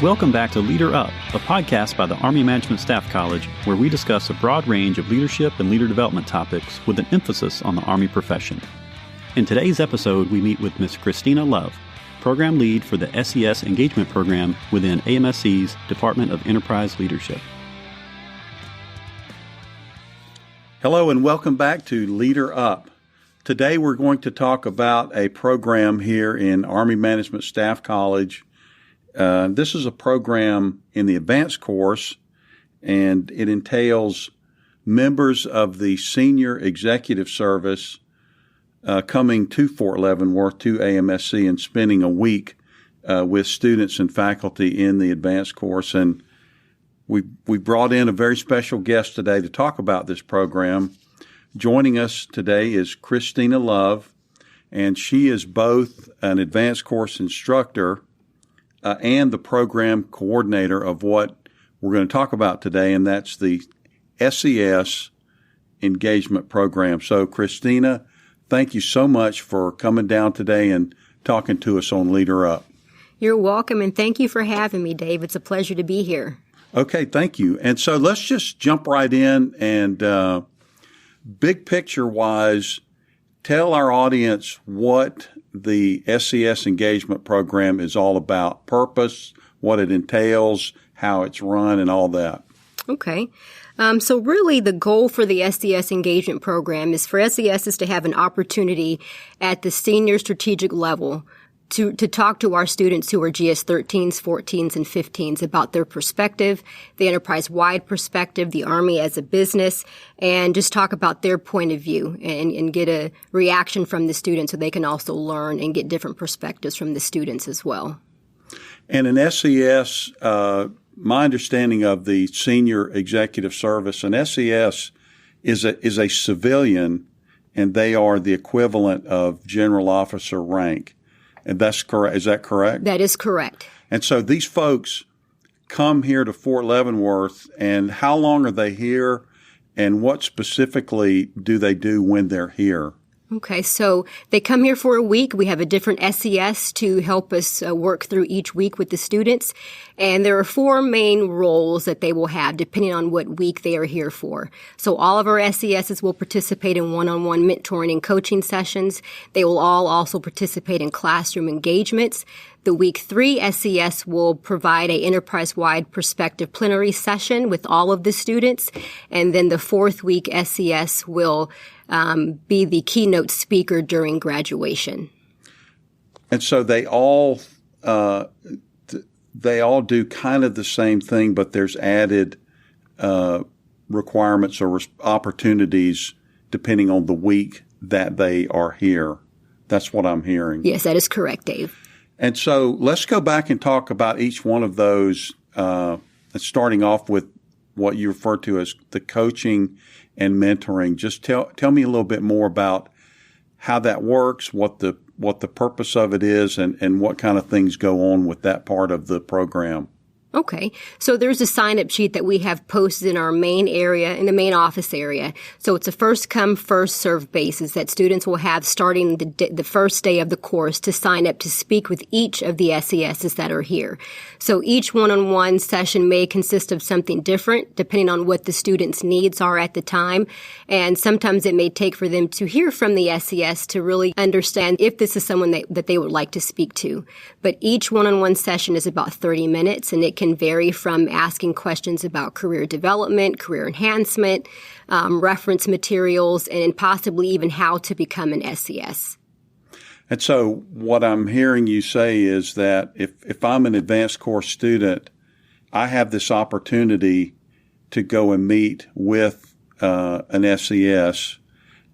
Welcome back to Leader Up, a podcast by the Army Management Staff College, where we discuss a broad range of leadership and leader development topics with an emphasis on the Army profession. In today's episode, we meet with Ms. Christina Love, Program Lead for the SES Engagement Program within AMSC's Department of Enterprise Leadership. Hello and welcome back to Leader Up. Today we're going to talk about a program here in Army Management Staff College. This is a program in the Advanced Course, and it entails members of the Senior Executive Service coming to Fort Leavenworth, to AMSC, and spending a week with students and faculty in the Advanced Course. And we brought in a very special guest today to talk about this program. Joining us today is Christina Love, and she is both an Advanced Course instructor and the program coordinator of what we're going to talk about today, and that's the SES Engagement Program. So, Christina, thank you so much for coming down today and talking to us on Leader Up. You're welcome, and thank you for having me, Dave. It's a pleasure to be here. Okay, thank you. And so let's just jump right in and big picture-wise, tell our audience what the SES Engagement Program is all about, purpose, what it entails, how it's run, and all that. Okay. So really the goal for the SES Engagement Program is for SESs to have an opportunity at the senior strategic level to talk to our students who are GS 13s, 14s, and 15s about their perspective, the enterprise-wide perspective, the Army as a business, and just talk about their point of view and get a reaction from the students so they can also learn and get different perspectives from the students as well. And in SES, my understanding of the Senior Executive Service, and SES is a civilian, and they are the equivalent of general officer rank. And that's correct. Is that correct? That is correct. And so these folks come here to Fort Leavenworth, and how long are they here, and what specifically do they do when they're here? Okay, so they come here for a week. We have a different SES to help us work through each week with the students. And there are 4 main roles that they will have depending on what week they are here for. So all of our SESs will participate in one-on-one mentoring and coaching sessions. They will all also participate in classroom engagements. The week 3 SES will provide a enterprise-wide perspective plenary session with all of the students. And then the 4th week SES will be the keynote speaker during graduation. And so they all do kind of the same thing, but there's added requirements or opportunities depending on the week that they are here. That's what I'm hearing. Yes, that is correct, Dave. And so let's go back and talk about each one of those, starting off with what you refer to as the coaching and mentoring. Just tell me a little bit more about how that works, what the purpose of it is, and what kind of things go on with that part of the program. Okay. So there's a sign-up sheet that we have posted in our main area, in the main office area. So it's a first-come, first-served basis that students will have starting the first day of the course to sign up to speak with each of the SESs that are here. So each one-on-one session may consist of something different depending on what the students' needs are at the time. And sometimes it may take for them to hear from the SES to really understand if this is someone that they would like to speak to. But each one-on-one session is about 30 minutes, and it can vary from asking questions about career development, career enhancement, reference materials, and possibly even how to become an SES. And so what I'm hearing you say is that if I'm an advanced course student, I have this opportunity to go and meet with an SES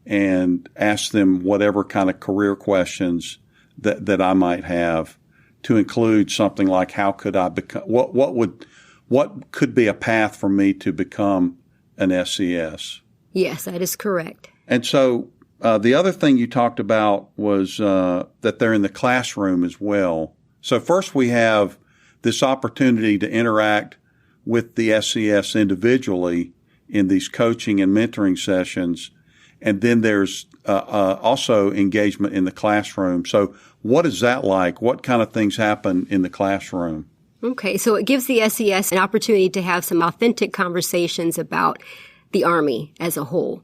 and ask them whatever kind of career questions that I might have, to include something like how could I become, what could be a path for me to become an SES? Yes, that is correct. And so the other thing you talked about was that they're in the classroom as well. So first we have this opportunity to interact with the SES individually in these coaching and mentoring sessions. And then there's also engagement in the classroom. So what is that like? What kind of things happen in the classroom? Okay, so it gives the SES an opportunity to have some authentic conversations about the Army as a whole.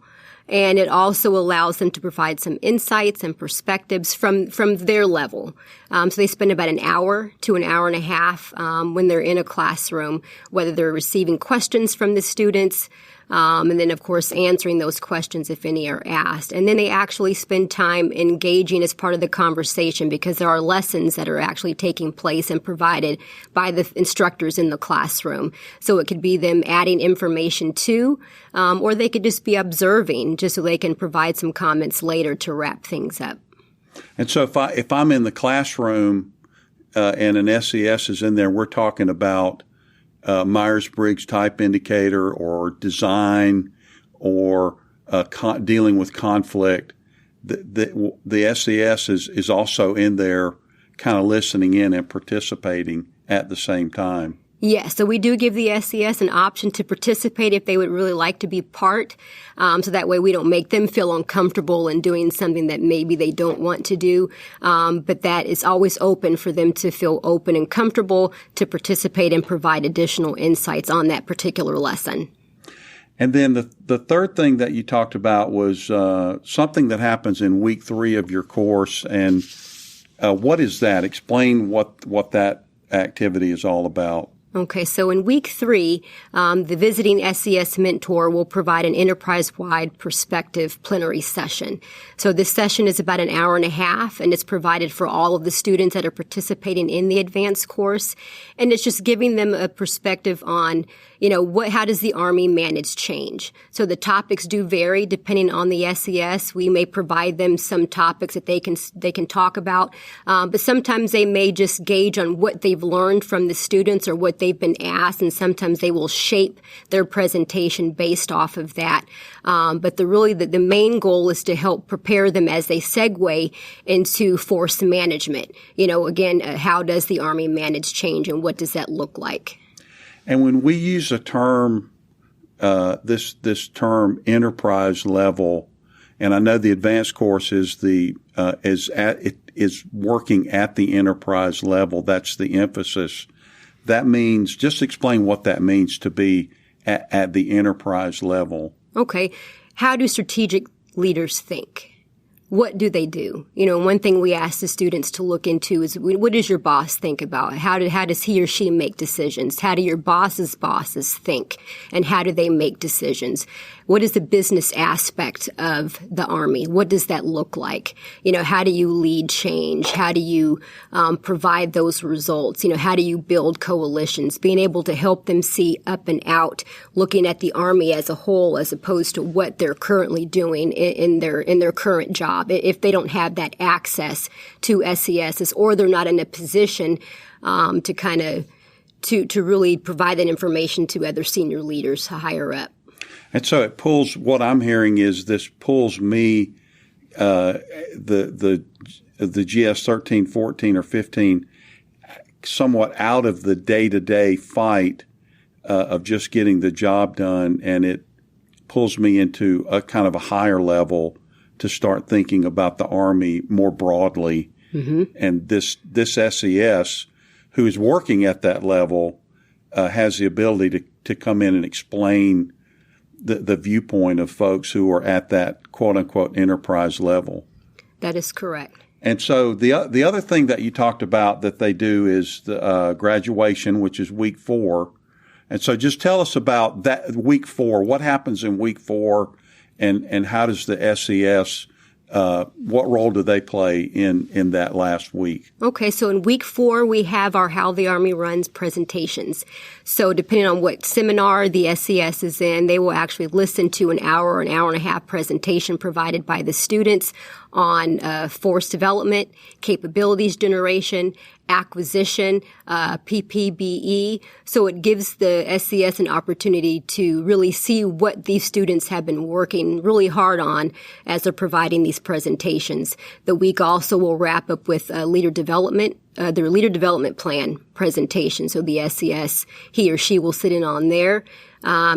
And it also allows them to provide some insights and perspectives from their level. So they spend about an hour to an hour and a half when they're in a classroom, whether they're receiving questions from the students, and then, of course, answering those questions if any are asked. And then they actually spend time engaging as part of the conversation because there are lessons that are actually taking place and provided by the instructors in the classroom. So it could be them adding information to, or they could just be observing just so they can provide some comments later to wrap things up. And so if I'm in the classroom and an SES is in there, we're talking about Myers-Briggs type indicator or design or dealing with conflict. The SES is also in there kind of listening in and participating at the same time. Yes, so we do give the SES an option to participate if they would really like to be part. So that way we don't make them feel uncomfortable in doing something that maybe they don't want to do. But that is always open for them to feel open and comfortable to participate and provide additional insights on that particular lesson. And then the third thing that you talked about was something that happens in week 3 of your course. And what is that? Explain what that activity is all about. Okay, so in week 3, the visiting SES mentor will provide an enterprise-wide perspective plenary session. So this session is about an hour and a half, and it's provided for all of the students that are participating in the advanced course. And it's just giving them a perspective on, how does the Army manage change? So the topics do vary depending on the SES. We may provide them some topics that they can talk about, but sometimes they may just gauge on what they've learned from the students or what they've been asked, and sometimes they will shape their presentation based off of that. But the main goal is to help prepare them as they segue into force management. How does the Army manage change, and what does that look like? And when we use a term, this term enterprise level, and I know the advanced course is working at the enterprise level. That's the emphasis. That means, just explain what that means to be at the enterprise level. Okay. How do strategic leaders think? What do they do? One thing we ask the students to look into is, what does your boss think about? How does he or she make decisions? How do your boss's bosses think? And how do they make decisions? What is the business aspect of the Army? What does that look like? How do you lead change? How do you provide those results? How do you build coalitions? Being able to help them see up and out, looking at the Army as a whole, as opposed to what they're currently doing in their current job. If they don't have that access to SESs, or they're not in a position to really provide that information to other senior leaders higher up. And so it pulls, what I'm hearing is this pulls me, the GS 13, 14, or 15 somewhat out of the day-to-day fight of just getting the job done, and it pulls me into a kind of a higher level to start thinking about the Army more broadly. Mm-hmm. And this SES, who is working at that level, has the ability to come in and explain the viewpoint of folks who are at that quote-unquote enterprise level. That is correct. And so the other thing that you talked about that they do is the graduation, which is week 4. And so just tell us about that week 4. What happens in week 4, and how does the SES what role do they play in that last week? Okay, so in week 4, we have our How the Army Runs presentations. So depending on what seminar the SES is in, they will actually listen to an hour or an hour and a half presentation provided by the students on force development, capabilities generation, acquisition, PPBE. So it gives the SES an opportunity to really see what these students have been working really hard on as they're providing these presentations. The week also will wrap up with leader development, their leader development plan presentation. So the SES, he or she will sit in on there.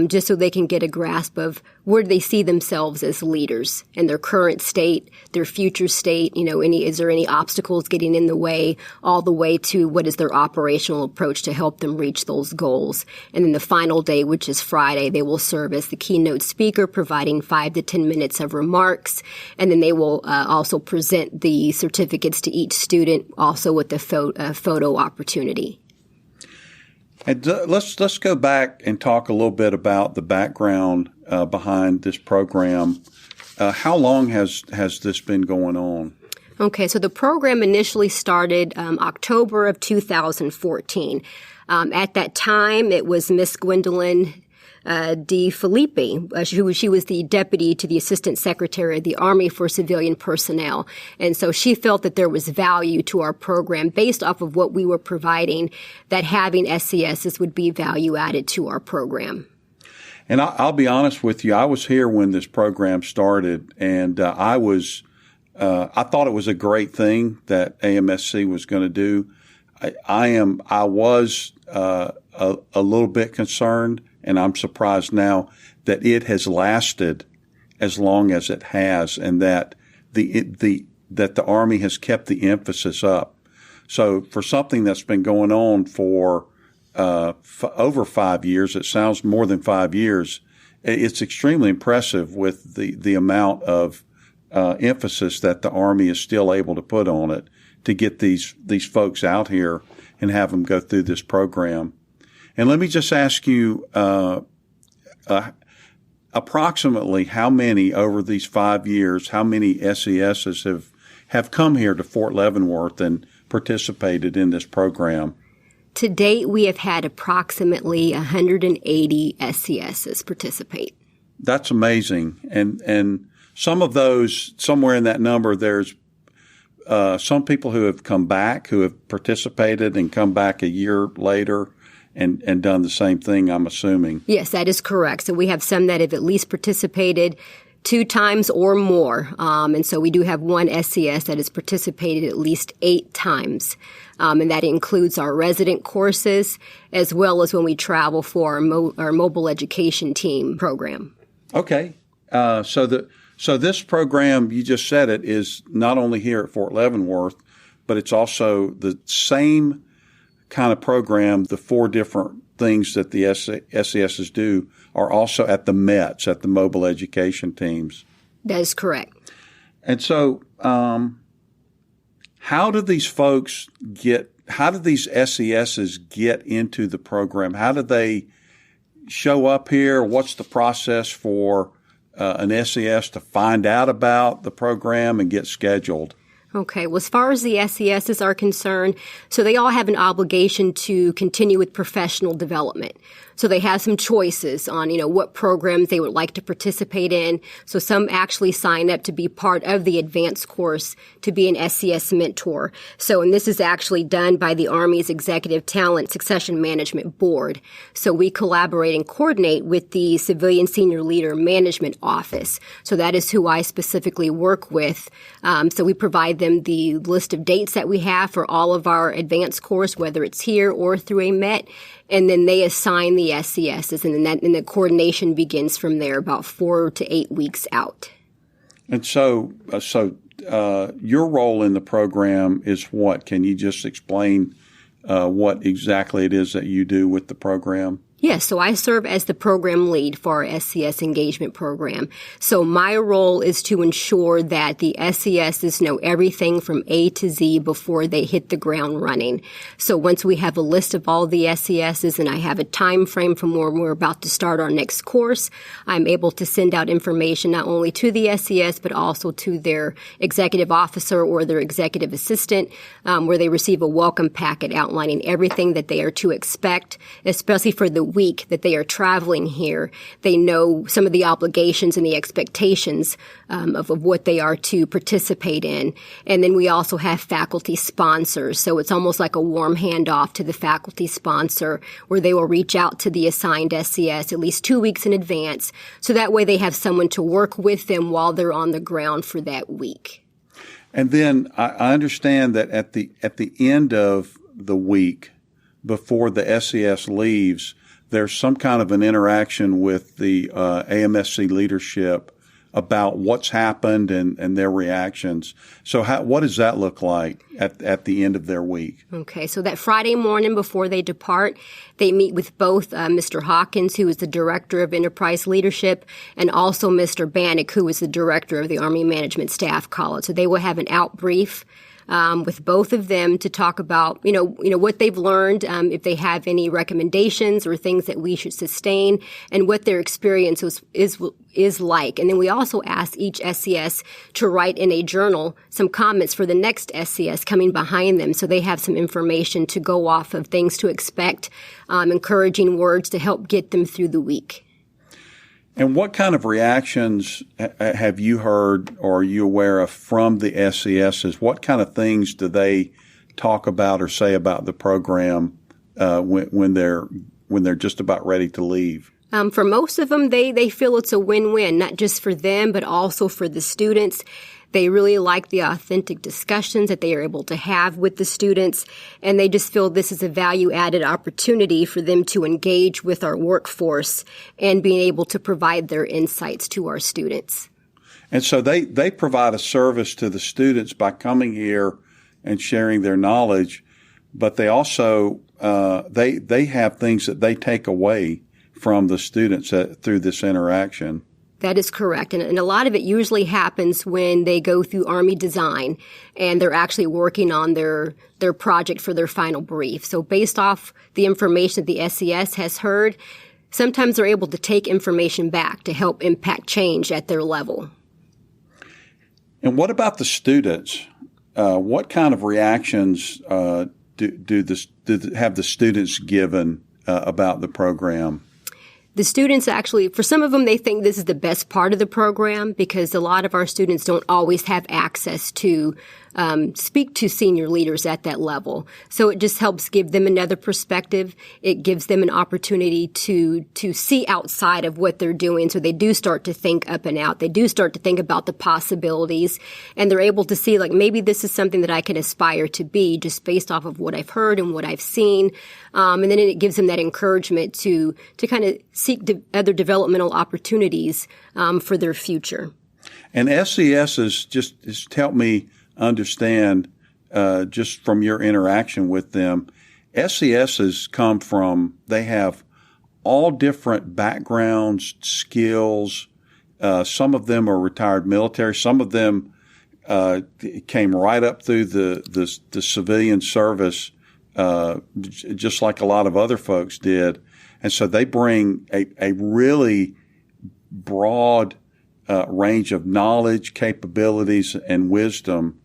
just so they can get a grasp of where do they see themselves as leaders in their current state, their future state, is there any obstacles getting in the way, all the way to what is their operational approach to help them reach those goals. And then the final day, which is Friday, they will serve as the keynote speaker, providing 5 to 10 minutes of remarks. And then they will also present the certificates to each student, also with a photo opportunity. And let's go back and talk a little bit about the background behind this program. How long has this been going on? Okay, so the program initially started October of 2014. At that time, it was Miss Gwendolyn D. Felipe. She was the deputy to the Assistant Secretary of the Army for Civilian Personnel. And so she felt that there was value to our program based off of what we were providing, that having SESs would be value added to our program. And I'll be honest with you, I was here when this program started, and I thought it was a great thing that AMSC was going to do. I was a little bit concerned, and I'm surprised now that it has lasted as long as it has, and that that the Army has kept the emphasis up. So for something that's been going on for over 5 years, it sounds more than 5 years. It's extremely impressive with the amount of emphasis that the Army is still able to put on it to get these folks out here and have them go through this program. And let me just ask you, approximately how many over these 5 years, how many SESs have come here to Fort Leavenworth and participated in this program? To date, we have had approximately 180 SESs participate. That's amazing. And some of those, somewhere in that number, there's some people who have come back, who have participated and come back a year later and done the same thing, I'm assuming. Yes, that is correct. So we have some that have at least participated 2 times or more. And so we do have one SES that has participated at least 8 times. And that includes our resident courses as well as when we travel for our mobile education team program. Okay. So this program, you just said it, is not only here at Fort Leavenworth, but it's also the same kind of program. The 4 different things that the SESs do are also at the METs, at the mobile education teams. That is correct. And so how do these SESs get into the program? How do they show up here? What's the process for an SES to find out about the program and get scheduled? Okay. Well, as far as the SESs are concerned, so they all have an obligation to continue with professional development. So they have some choices on, what programs they would like to participate in. So some actually sign up to be part of the advanced course to be an SES mentor. And this is actually done by the Army's Executive Talent Succession Management Board. So we collaborate and coordinate with the Civilian Senior Leader Management Office. So that is who I specifically work with. So we provide them the list of dates that we have for all of our advanced course, whether it's here or through a MET. And then they assign the SESs, and then the coordination begins from there, about 4 to 8 weeks out. And so your role in the program is what? Can you just explain what exactly it is that you do with the program? Yes, so I serve as the program lead for our SES engagement program. So my role is to ensure that the SESs know everything from A to Z before they hit the ground running. So once we have a list of all the SESs and I have a time frame from where we're about to start our next course, I'm able to send out information not only to the SES but also to their executive officer or their executive assistant, where they receive a welcome packet outlining everything that they are to expect, especially for the week that they are traveling here. They know some of the obligations and the expectations of what they are to participate in. And then we also have faculty sponsors. So it's almost like a warm handoff to the faculty sponsor where they will reach out to the assigned SES at least 2 weeks in advance. So that way they have someone to work with them while they're on the ground for that week. And then I understand that at the end of the week before the SES leaves, there's some kind of an interaction with the AMSC leadership about what's happened and their reactions. So what does that look like at the end of their week? Okay, so that Friday morning before they depart, they meet with both Mr. Hawkins, who is the Director of Enterprise Leadership, and also Mr. Bannock, who is the Director of the Army Management Staff College. So they will have an out brief with both of them to talk about, what they've learned, if they have any recommendations or things that we should sustain, and what their experience is like. And then we also ask each SES to write in a journal some comments for the next SES coming behind them, so they have some information to go off of, things to expect, encouraging words to help get them through the week. And what kind of reactions have you heard or are you aware of from the SESs? What kind of things do they talk about or say about the program when they're just about ready to leave? For most of them, they feel it's a win-win, not just for them, but also for the students. They really like the authentic discussions that they are able to have with the students, and they just feel this is a value-added opportunity for them to engage with our workforce and being able to provide their insights to our students. And so they provide a service to the students by coming here and sharing their knowledge, but they also they have things that they take away from the students through this interaction. That is correct. And a lot of it usually happens when they go through Army design and they're actually working on their project for their final brief. So based off the information that the SES has heard, sometimes they're able to take information back to help impact change at their level. And what about the students? What kind of reactions have the students given about the program? The students actually, for some of them, they think this is the best part of the program because a lot of our students don't always have access to speak to senior leaders at that level. So it just helps give them another perspective. It gives them an opportunity to see outside of what they're doing. So they do start to think up and out. They do start to think about the possibilities, and they're able to see, like, maybe this is something that I can aspire to be just based off of what I've heard and what I've seen. And then it gives them that encouragement to kind of seek other developmental opportunities for their future. And SESs just help me understand, just from your interaction with them, SESs they have all different backgrounds, skills. Some of them are retired military. Some of them came right up through the civilian service, just like a lot of other folks did. And so they bring a really broad range of knowledge, capabilities, and wisdom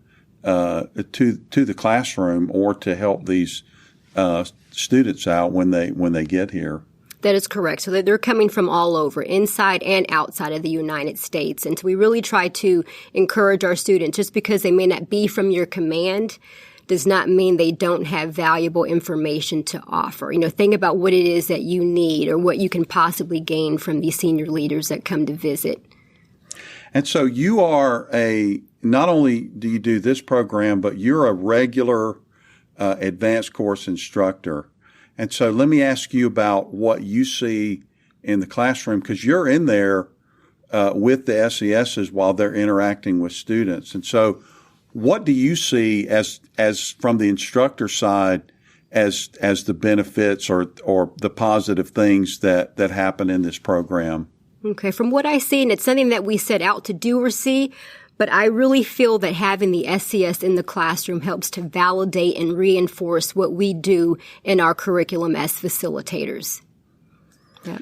to the classroom or to help these students out when they get here. That is correct. So they're coming from all over, inside and outside of the United States. And so we really try to encourage our students, just because they may not be from your command does not mean they don't have valuable information to offer. Think about what it is that you need or what you can possibly gain from these senior leaders that come to visit. And so you are not only do you do this program, but you're a regular advanced course instructor. And so let me ask you about what you see in the classroom, because you're in there with the SESs while they're interacting with students. And so what do you see as from the instructor side as the benefits or the positive things that happen in this program? Okay, from what I see, and it's something that we set out to do or see, but I really feel that having the SES in the classroom helps to validate and reinforce what we do in our curriculum as facilitators. Yeah.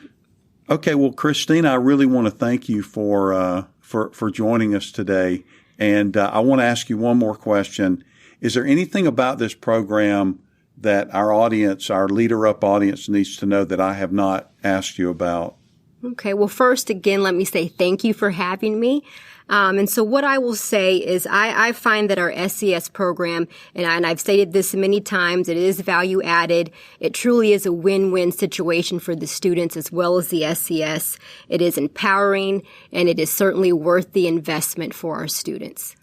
Okay, well, Christina, I really want to thank you for joining us today. And I want to ask you one more question. Is there anything about this program that our audience, our Leader Up audience, needs to know that I have not asked you about? Okay. Well, first, again, let me say thank you for having me. And so what I will say is I find that our SES program, and I've stated this many times, it is value added. It truly is a win-win situation for the students as well as the SES. It is empowering, and it is certainly worth the investment for our students.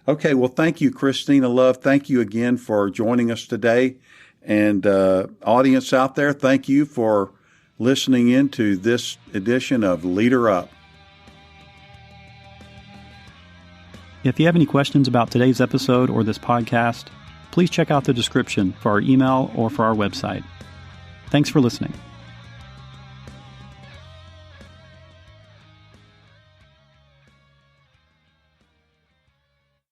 Okay. Well, thank you, Christina Love. Thank you again for joining us today. And audience out there, thank you for listening into this edition of Leader Up. If you have any questions about today's episode or this podcast, please check out the description for our email or for our website. Thanks for listening.